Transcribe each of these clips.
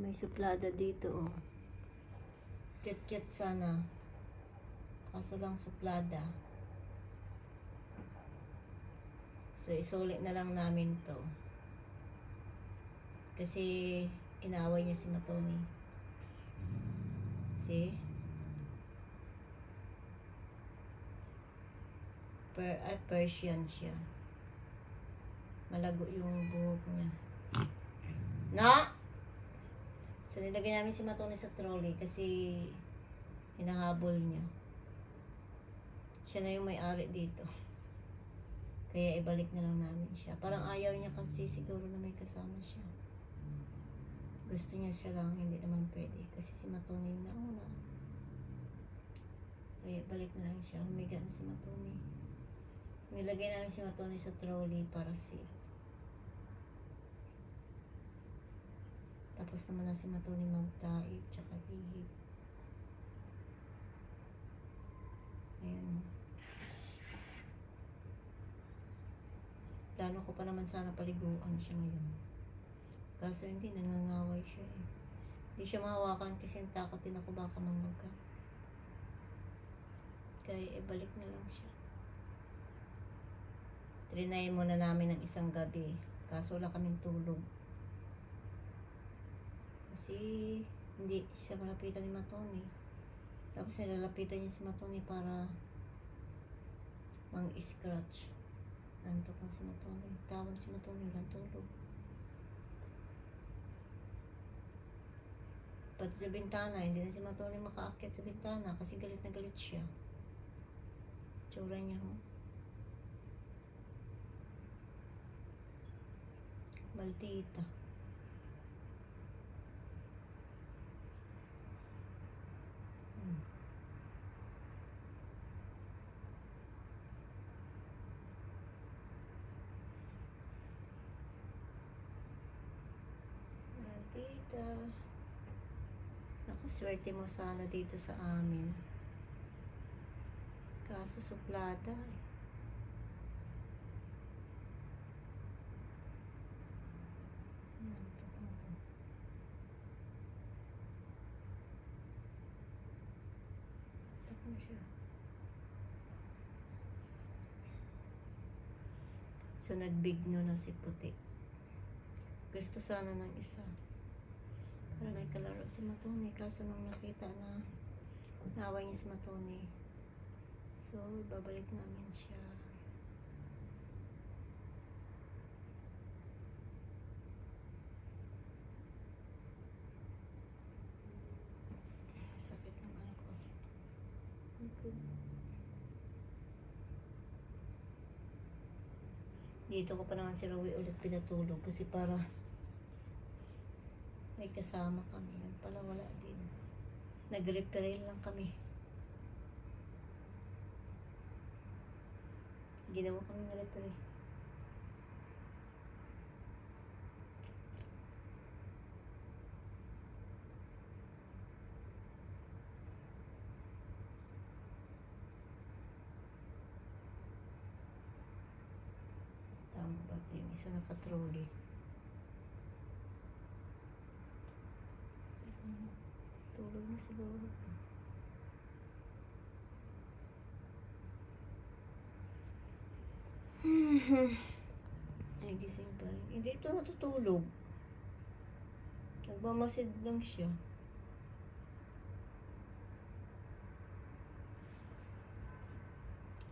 May suplada dito, oh. Kit-kit sana. Kaso lang suplada. So, isulit na lang namin to. Kasi, inaway niya si Matomi. See? Persian siya. Malago yung buhok niya. No! So, nilagay namin si Matomi sa trolley kasi hinahabol niya. Siya na yung may-ari dito. Kaya ibalik na lang namin siya. Parang ayaw niya kasi siguro na may kasama siya. Gusto niya siya lang, hindi naman pwede. Kasi si Matomi na una. Kaya balik na lang siya. Humiga na si Matomi. Nilagay namin si Matomi sa trolley para safe. Tapos naman na si Matomi magtaib tsaka ihip. Ayan. Plano ko pa naman sana paliguan siya ngayon. Kaso hindi, nangangaway siya eh. Hindi siya mahawakan kasi takot din ako baka mamaga. Kaya ibalik na lang siya. Trinayin muna namin ng isang gabi. Kaso wala kaming tulog. Kasi hindi siya malapitan ni Matomi. Tapos nilalapitan niya si Matomi para mang-scratch. Nantok na si Matomi. Tawag si Matomi, walang tulog. Pati sa bintana, hindi na si Matomi makaakyat sa bintana kasi galit na galit siya. Tsura niya, ho. Maldita. Maldita. Ako, swerte mo sana dito sa amin. Kaso suplada. So, nagbigno na si Puti. Gusto sana ng isa. Para may kalaro si Matomi. Kaso nung nakita na naway niya si Matomi. So, babalik namin siya. Sakit ng ano ko. Dito ko pa naman si Rowie ulit pinatulog kasi para may kasama kami. Yan pala wala din. Nag-referral lang kami. Ginawa kami ng referral. Tama ba ito yung isa naka-trolley? Tulog na siguro. Ay, gising pa rin. Hindi ito natutulog. Nagmamasid lang siya.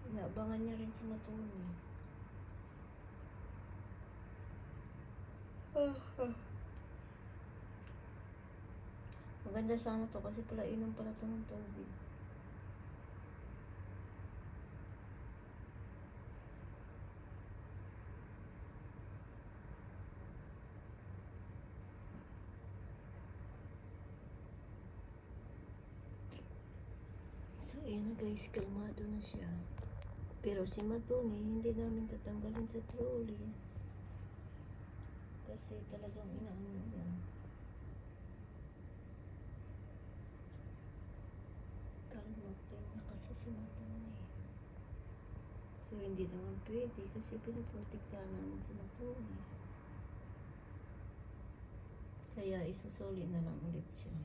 Inaabangan niya rin si Matomi. Maganda sana to kasi pala inom pala to ng tubig. So, ayan na guys, kalmado na siya. Pero si Matomi, hindi namin tatanggalin sa trolley. Kasi talagang inaano niya. Kalmot din niya kasi si Matomi. So, hindi naman pwede kasi pinaprotektahan namin si Matomi. Kaya isusuli na lang ulit siya.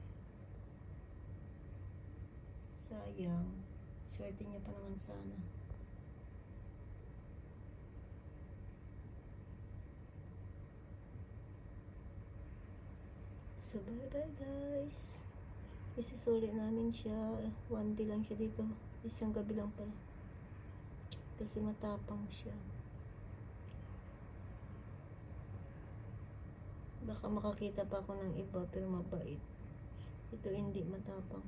Sayang. Swerte niya pa naman sana. So, bye-bye guys. Isusuli namin siya. 1 day lang siya dito. Isang gabi lang pala. Kasi matapang siya. Baka makakita pa ako ng iba pero mabait. Ito hindi matapang.